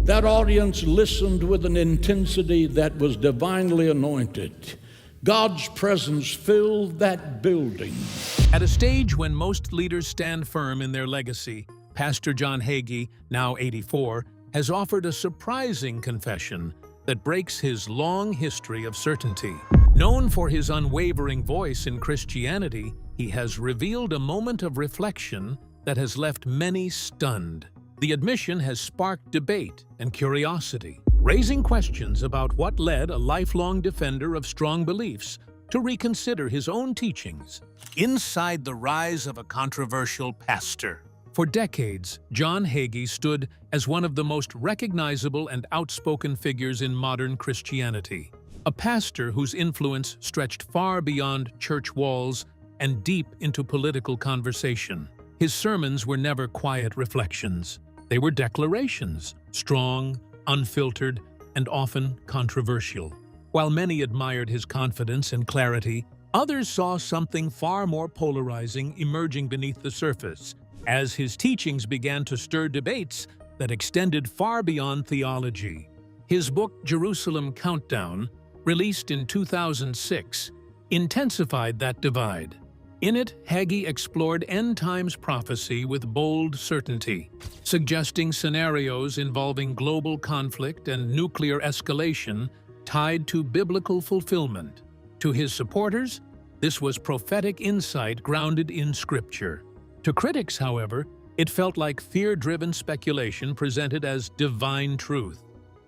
That audience listened with an intensity that was divinely anointed. God's presence filled that building. At a stage when most leaders stand firm in their legacy, Pastor John Hagee, now 84, has offered a surprising confession that breaks his long history of certainty. Known for his unwavering voice in Christianity, he has revealed a moment of reflection that has left many stunned. The admission has sparked debate and curiosity, raising questions about what led a lifelong defender of strong beliefs to reconsider his own teachings. Inside the rise of a controversial pastor. For decades, John Hagee stood as one of the most recognizable and outspoken figures in modern Christianity. A pastor whose influence stretched far beyond church walls and deep into political conversation. His sermons were never quiet reflections. They were declarations, strong, unfiltered, and often controversial. While many admired his confidence and clarity, others saw something far more polarizing emerging beneath the surface, as his teachings began to stir debates that extended far beyond theology. His book, Jerusalem Countdown, released in 2006, intensified that divide. In it, Hagee explored end-times prophecy with bold certainty, suggesting scenarios involving global conflict and nuclear escalation tied to biblical fulfillment. To his supporters, this was prophetic insight grounded in Scripture. To critics, however, it felt like fear-driven speculation presented as divine truth.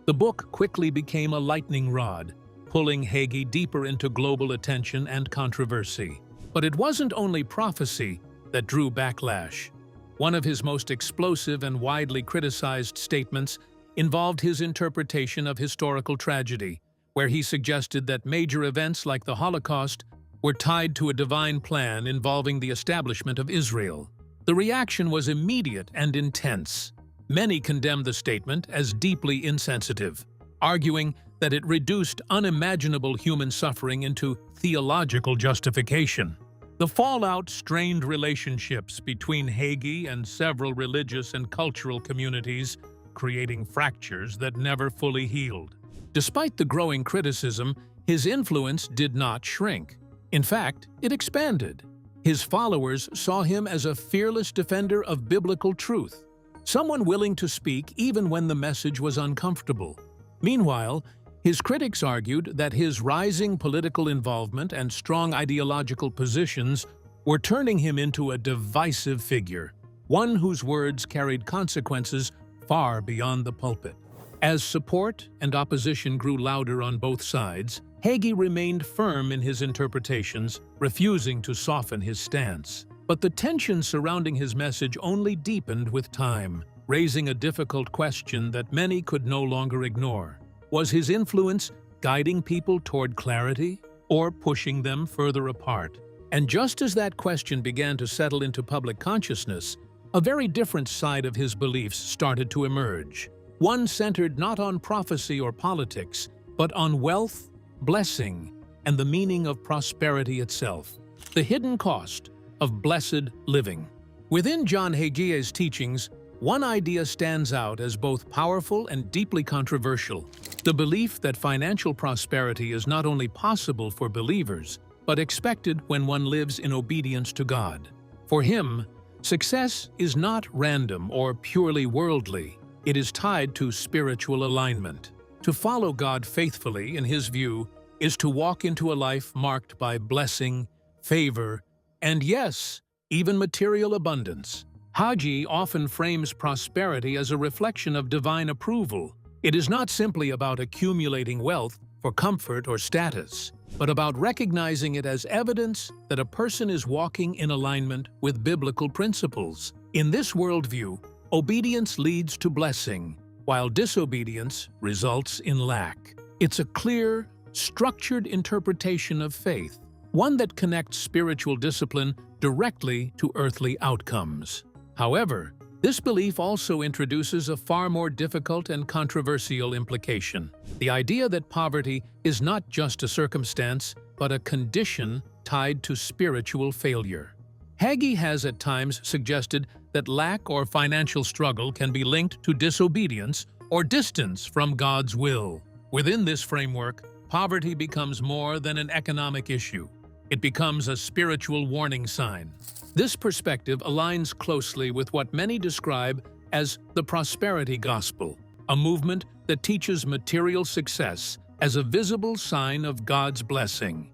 The book quickly became a lightning rod, pulling Hagee deeper into global attention and controversy. But it wasn't only prophecy that drew backlash. One of his most explosive and widely criticized statements involved his interpretation of historical tragedy, where he suggested that major events like the Holocaust were tied to a divine plan involving the establishment of Israel. The reaction was immediate and intense. Many condemned the statement as deeply insensitive, arguing that it reduced unimaginable human suffering into theological justification. The fallout strained relationships between Hagee and several religious and cultural communities, creating fractures that never fully healed. Despite the growing criticism, his influence did not shrink. In fact, it expanded. His followers saw him as a fearless defender of biblical truth, someone willing to speak even when the message was uncomfortable. Meanwhile, his critics argued that his rising political involvement and strong ideological positions were turning him into a divisive figure, one whose words carried consequences far beyond the pulpit. As support and opposition grew louder on both sides, Hagee remained firm in his interpretations, refusing to soften his stance. But the tension surrounding his message only deepened with time, raising a difficult question that many could no longer ignore. Was his influence guiding people toward clarity or pushing them further apart? And just as that question began to settle into public consciousness, a very different side of his beliefs started to emerge. One centered not on prophecy or politics, but on wealth, blessing, and the meaning of prosperity itself. The hidden cost of blessed living. Within John Hagee's teachings, one idea stands out as both powerful and deeply controversial: the belief that financial prosperity is not only possible for believers, but expected when one lives in obedience to God. For him, success is not random or purely worldly. It is tied to spiritual alignment. To follow God faithfully, in his view, is to walk into a life marked by blessing, favor, and yes, even material abundance. Hagee often frames prosperity as a reflection of divine approval. It is not simply about accumulating wealth for comfort or status, but about recognizing it as evidence that a person is walking in alignment with biblical principles. In this worldview, obedience leads to blessing, while disobedience results in lack. It's a clear, structured interpretation of faith, one that connects spiritual discipline directly to earthly outcomes. However, this belief also introduces a far more difficult and controversial implication: the idea that poverty is not just a circumstance, but a condition tied to spiritual failure. Hagee has at times suggested that lack or financial struggle can be linked to disobedience or distance from God's will. Within this framework, poverty becomes more than an economic issue. It becomes a spiritual warning sign. This perspective aligns closely with what many describe as the prosperity gospel, a movement that teaches material success as a visible sign of God's blessing.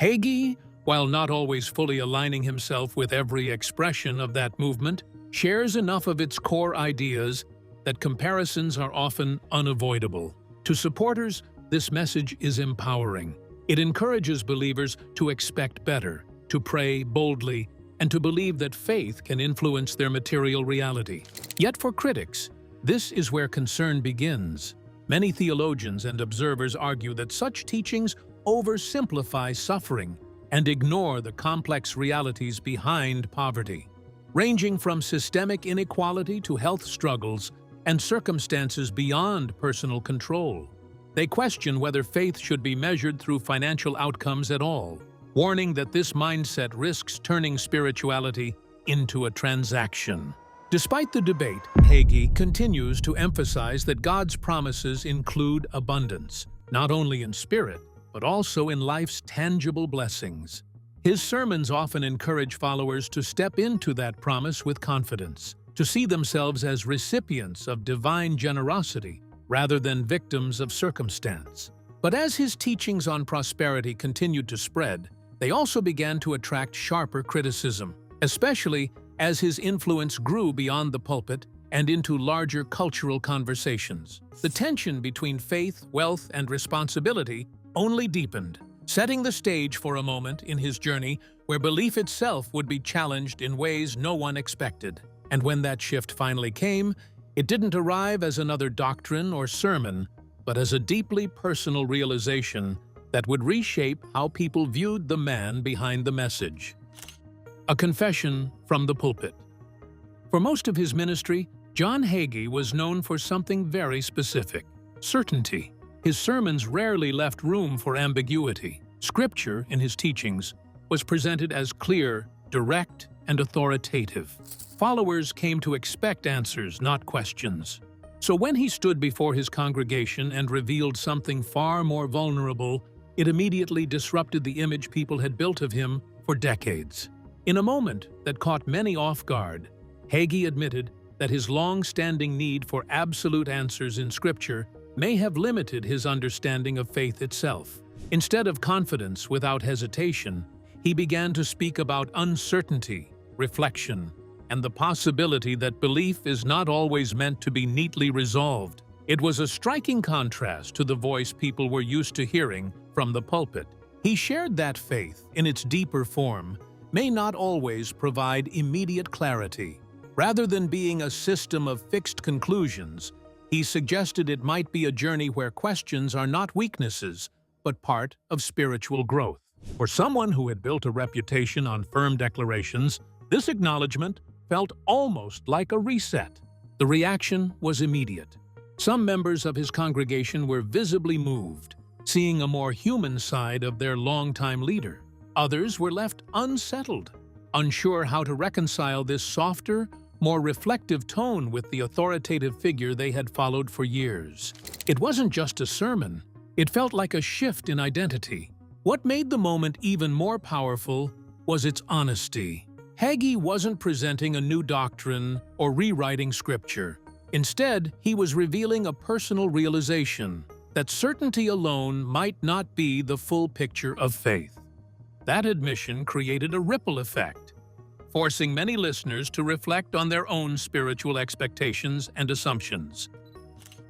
Hagee, while not always fully aligning himself with every expression of that movement, shares enough of its core ideas that comparisons are often unavoidable. To supporters, this message is empowering. It encourages believers to expect better, to pray boldly, and to believe that faith can influence their material reality. Yet for critics, this is where concern begins. Many theologians and observers argue that such teachings oversimplify suffering and ignore the complex realities behind poverty, ranging from systemic inequality to health struggles and circumstances beyond personal control. They question whether faith should be measured through financial outcomes at all, warning that this mindset risks turning spirituality into a transaction. Despite the debate, Hagee continues to emphasize that God's promises include abundance, not only in spirit, but also in life's tangible blessings. His sermons often encourage followers to step into that promise with confidence, to see themselves as recipients of divine generosity rather than victims of circumstance. But as his teachings on prosperity continued to spread, they also began to attract sharper criticism, especially as his influence grew beyond the pulpit and into larger cultural conversations. The tension between faith, wealth, and responsibility only deepened, setting the stage for a moment in his journey where belief itself would be challenged in ways no one expected. And when that shift finally came, it didn't arrive as another doctrine or sermon, but as a deeply personal realization that would reshape how people viewed the man behind the message. A confession from the pulpit. For most of his ministry, John Hagee was known for something very specific: certainty. His sermons rarely left room for ambiguity. Scripture, in his teachings, was presented as clear, direct, and authoritative. Followers came to expect answers, not questions. So when he stood before his congregation and revealed something far more vulnerable, it immediately disrupted the image people had built of him for decades. In a moment that caught many off guard, Hagee admitted that his long-standing need for absolute answers in Scripture may have limited his understanding of faith itself. Instead of confidence without hesitation, he began to speak about uncertainty, reflection, and the possibility that belief is not always meant to be neatly resolved. It was a striking contrast to the voice people were used to hearing from the pulpit. He shared that faith, in its deeper form, may not always provide immediate clarity. Rather than being a system of fixed conclusions, he suggested it might be a journey where questions are not weaknesses, but part of spiritual growth. For someone who had built a reputation on firm declarations, this acknowledgement felt almost like a reset. The reaction was immediate. Some members of his congregation were visibly moved, seeing a more human side of their longtime leader. Others were left unsettled, unsure how to reconcile this softer, more reflective tone with the authoritative figure they had followed for years. It wasn't just a sermon. It felt like a shift in identity. What made the moment even more powerful was its honesty. Hagee wasn't presenting a new doctrine or rewriting Scripture. Instead, he was revealing a personal realization that certainty alone might not be the full picture of faith. That admission created a ripple effect, forcing many listeners to reflect on their own spiritual expectations and assumptions.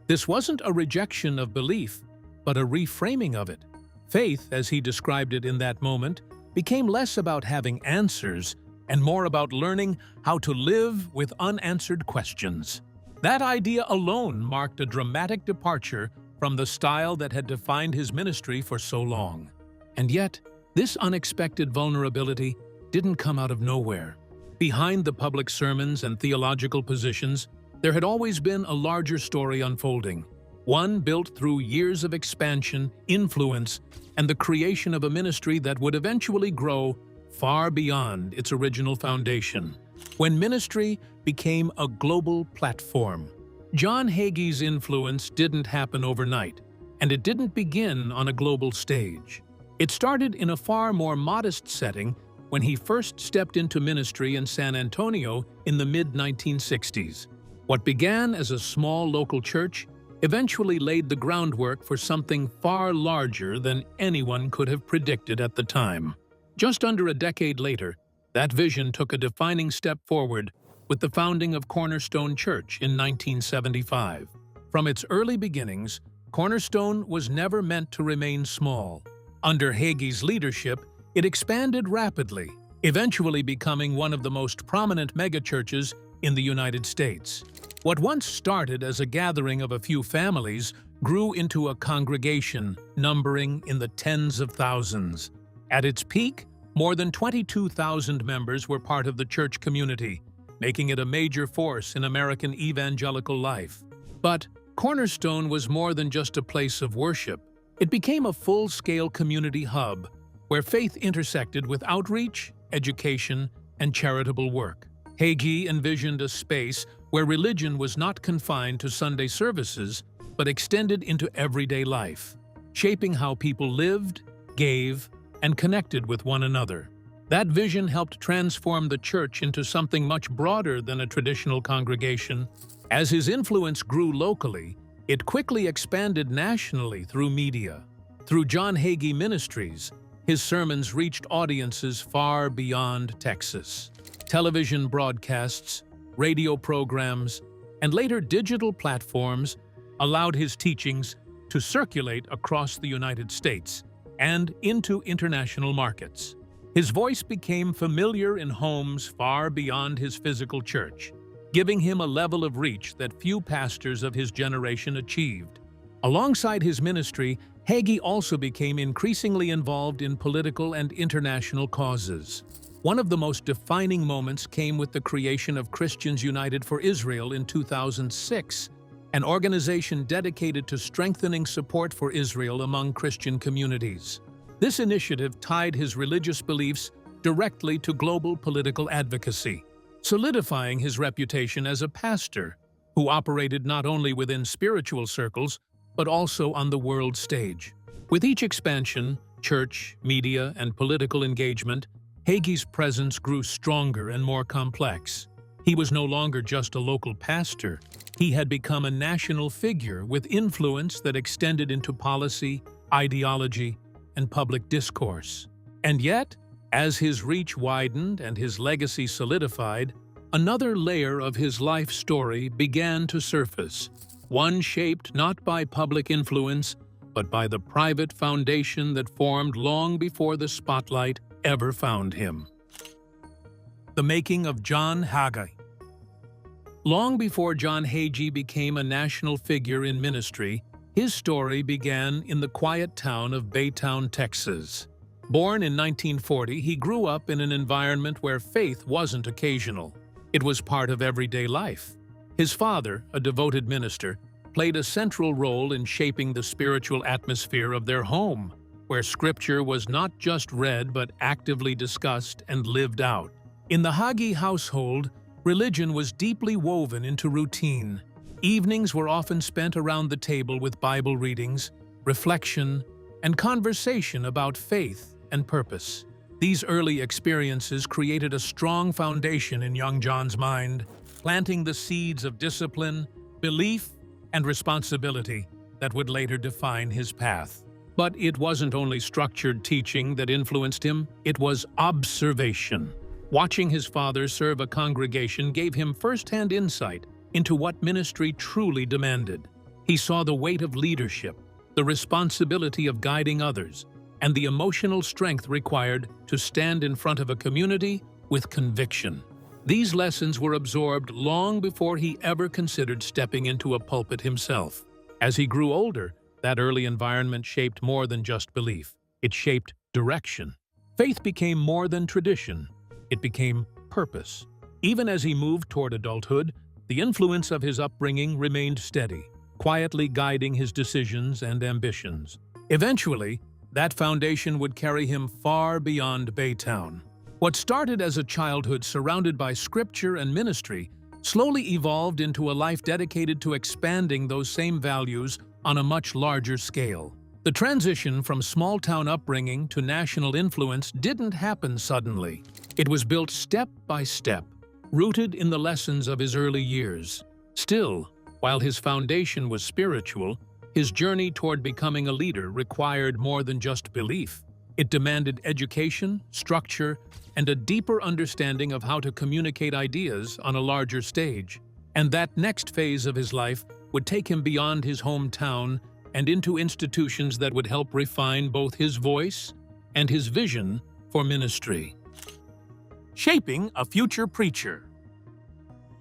This wasn't a rejection of belief, but a reframing of it. Faith, as he described it in that moment, became less about having answers and more about learning how to live with unanswered questions. That idea alone marked a dramatic departure from the style that had defined his ministry for so long. And yet, this unexpected vulnerability didn't come out of nowhere. Behind the public sermons and theological positions, there had always been a larger story unfolding, one built through years of expansion, influence, and the creation of a ministry that would eventually grow far beyond its original foundation. When ministry became a global platform, John Hagee's influence didn't happen overnight, and it didn't begin on a global stage. It started in a far more modest setting when he first stepped into ministry in San Antonio in the mid-1960s. What began as a small local church eventually laid the groundwork for something far larger than anyone could have predicted at the time. Just under a decade later, that vision took a defining step forward with the founding of Cornerstone Church in 1975. From its early beginnings, Cornerstone was never meant to remain small. Under Hagee's leadership, it expanded rapidly, eventually becoming one of the most prominent megachurches in the United States. What once started as a gathering of a few families grew into a congregation numbering in the tens of thousands. At its peak, more than 22,000 members were part of the church community, making it a major force in American evangelical life. But Cornerstone was more than just a place of worship. It became a full-scale community hub where faith intersected with outreach, education, and charitable work. Hagee envisioned a space where religion was not confined to Sunday services, but extended into everyday life, shaping how people lived, gave, and connected with one another. That vision helped transform the church into something much broader than a traditional congregation. As his influence grew locally, it quickly expanded nationally through media. Through John Hagee Ministries, his sermons reached audiences far beyond Texas. Television broadcasts, radio programs, and later digital platforms allowed his teachings to circulate across the United States and into international markets. His voice became familiar in homes far beyond his physical church, giving him a level of reach that few pastors of his generation achieved. Alongside his ministry, Hagee also became increasingly involved in political and international causes. One of the most defining moments came with the creation of Christians United for Israel in 2006, an organization dedicated to strengthening support for Israel among Christian communities. This initiative tied his religious beliefs directly to global political advocacy, solidifying his reputation as a pastor who operated not only within spiritual circles, but also on the world stage. With each expansion, church, media, and political engagement, Hagee's presence grew stronger and more complex. He was no longer just a local pastor. He had become a national figure with influence that extended into policy, ideology, and public discourse. And yet, as his reach widened and his legacy solidified, another layer of his life story began to surface, one shaped not by public influence, but by the private foundation that formed long before the spotlight ever found him. The making of John Hagee. Long before John Hagee became a national figure in ministry, his story began in the quiet town of Baytown, Texas. Born in 1940, he grew up in an environment where faith wasn't occasional. It was part of everyday life. His father, a devoted minister, played a central role in shaping the spiritual atmosphere of their home, where Scripture was not just read but actively discussed and lived out. In the Hagee household, religion was deeply woven into routine. Evenings were often spent around the table with Bible readings, reflection, and conversation about faith and purpose. These early experiences created a strong foundation in young John's mind, planting the seeds of discipline, belief, and responsibility that would later define his path. But it wasn't only structured teaching that influenced him, it was observation. Watching his father serve a congregation gave him first-hand insight into what ministry truly demanded. He saw the weight of leadership, the responsibility of guiding others, and the emotional strength required to stand in front of a community with conviction. These lessons were absorbed long before he ever considered stepping into a pulpit himself. As he grew older, that early environment shaped more than just belief. It shaped direction. Faith became more than tradition. It became purpose. Even as he moved toward adulthood, the influence of his upbringing remained steady, quietly guiding his decisions and ambitions. Eventually, that foundation would carry him far beyond Baytown. What started as a childhood surrounded by Scripture and ministry slowly evolved into a life dedicated to expanding those same values on a much larger scale. The transition from small-town upbringing to national influence didn't happen suddenly. It was built step by step, rooted in the lessons of his early years. Still, while his foundation was spiritual, his journey toward becoming a leader required more than just belief. It demanded education, structure, and a deeper understanding of how to communicate ideas on a larger stage. And that next phase of his life would take him beyond his hometown and into institutions that would help refine both his voice and his vision for ministry. Shaping a future preacher.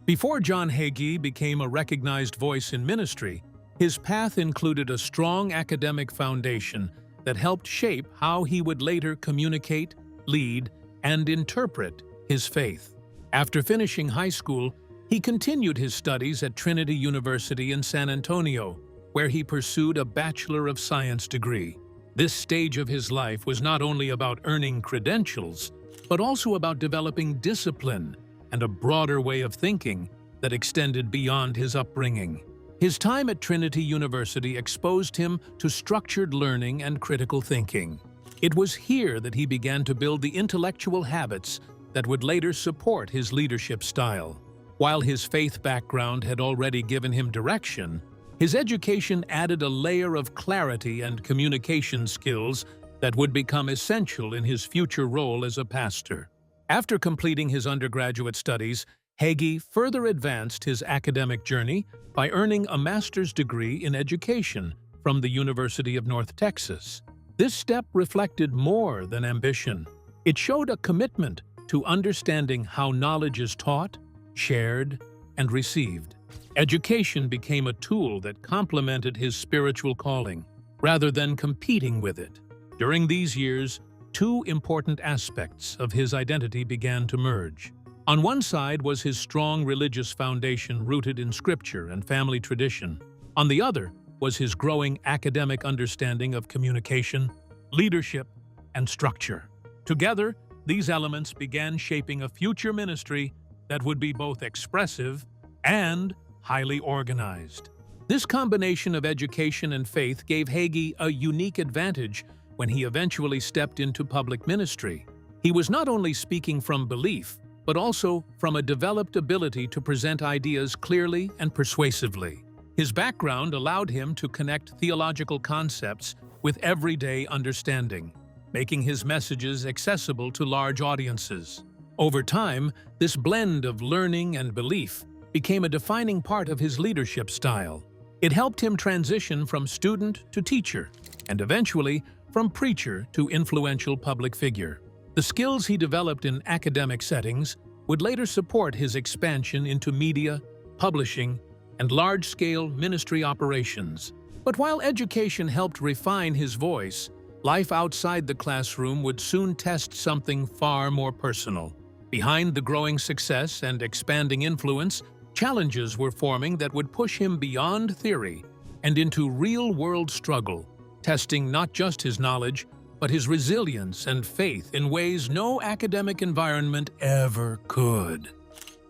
Before John Hagee became a recognized voice in ministry, his path included a strong academic foundation that helped shape how he would later communicate, lead, and interpret his faith. After finishing high school, he continued his studies at Trinity University in San Antonio, where he pursued a Bachelor of Science degree. This stage of his life was not only about earning credentials, but also about developing discipline and a broader way of thinking that extended beyond his upbringing. His time at Trinity University exposed him to structured learning and critical thinking. It was here that he began to build the intellectual habits that would later support his leadership style. While his faith background had already given him direction, his education added a layer of clarity and communication skills that would become essential in his future role as a pastor. After completing his undergraduate studies, Hagee further advanced his academic journey by earning a master's degree in education from the University of North Texas. This step reflected more than ambition. It showed a commitment to understanding how knowledge is taught, shared, and received. Education became a tool that complemented his spiritual calling, rather than competing with it. During these years, two important aspects of his identity began to merge. On one side was his strong religious foundation rooted in scripture and family tradition. On the other was his growing academic understanding of communication, leadership, and structure. Together, these elements began shaping a future ministry that would be both expressive and highly organized. This combination of education and faith gave Hagee a unique advantage when he eventually stepped into public ministry. He was not only speaking from belief, but also from a developed ability to present ideas clearly and persuasively. His background allowed him to connect theological concepts with everyday understanding, making his messages accessible to large audiences. Over time, this blend of learning and belief became a defining part of his leadership style. It helped him transition from student to teacher, and eventually from preacher to influential public figure. The skills he developed in academic settings would later support his expansion into media, publishing, and large-scale ministry operations. But while education helped refine his voice, life outside the classroom would soon test something far more personal. Behind the growing success and expanding influence, challenges were forming that would push him beyond theory and into real-world struggle, testing not just his knowledge, but his resilience and faith in ways no academic environment ever could.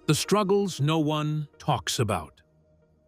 The struggles no one talks about.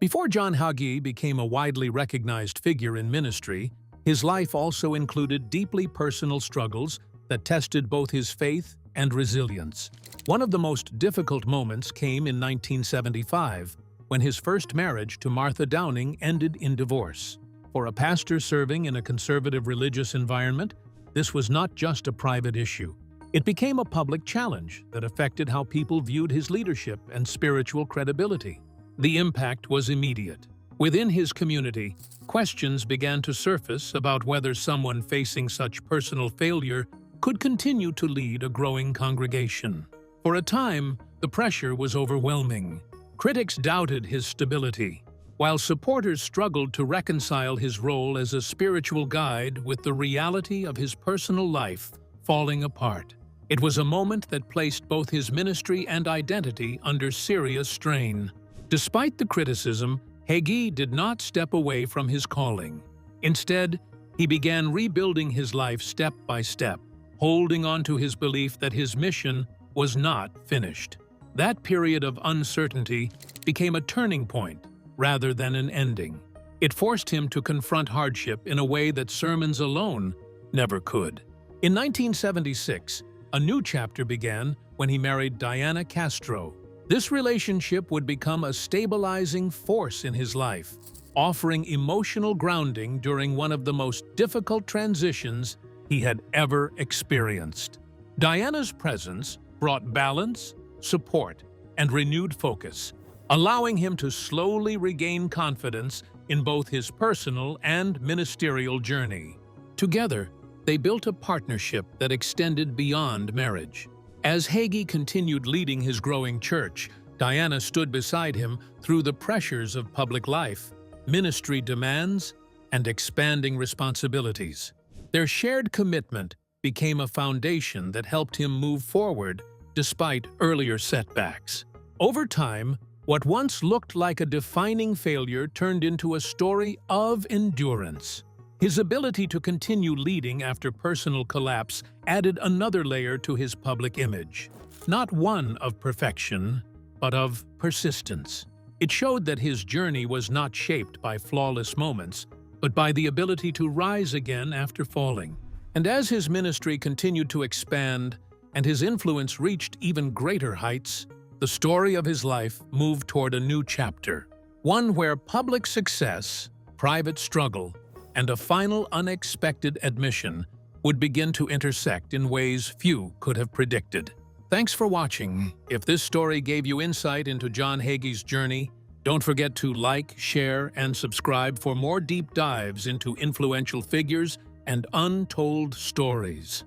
Before John Hagee became a widely recognized figure in ministry, his life also included deeply personal struggles that tested both his faith and resilience. One of the most difficult moments came in 1975, when his first marriage to Martha Downing ended in divorce. For a pastor serving in a conservative religious environment, this was not just a private issue. It became a public challenge that affected how people viewed his leadership and spiritual credibility. The impact was immediate. Within his community, questions began to surface about whether someone facing such personal failure could continue to lead a growing congregation. For a time, the pressure was overwhelming. Critics doubted his stability, while supporters struggled to reconcile his role as a spiritual guide with the reality of his personal life falling apart. It was a moment that placed both his ministry and identity under serious strain. Despite the criticism, Hagee did not step away from his calling. Instead, he began rebuilding his life step by step, holding on to his belief that his mission was not finished. That period of uncertainty became a turning point rather than an ending. It forced him to confront hardship in a way that sermons alone never could. In 1976, a new chapter began when he married Diana Castro. This relationship would become a stabilizing force in his life, offering emotional grounding during one of the most difficult transitions he had ever experienced. Diana's presence brought balance, support, and renewed focus, allowing him to slowly regain confidence in both his personal and ministerial journey. Together, they built a partnership that extended beyond marriage. As Hagee continued leading his growing church, Diana stood beside him through the pressures of public life, ministry demands, and expanding responsibilities. Their shared commitment became a foundation that helped him move forward despite earlier setbacks. Over time, what once looked like a defining failure turned into a story of endurance. His ability to continue leading after personal collapse added another layer to his public image. Not one of perfection, but of persistence. It showed that his journey was not shaped by flawless moments, but by the ability to rise again after falling. And as his ministry continued to expand and his influence reached even greater heights, the story of his life moved toward a new chapter, one where public success, private struggle, and a final unexpected admission would begin to intersect in ways few could have predicted. Thanks for watching. If this story gave you insight into John Hagee's journey, don't forget to like, share, and subscribe for more deep dives into influential figures and untold stories.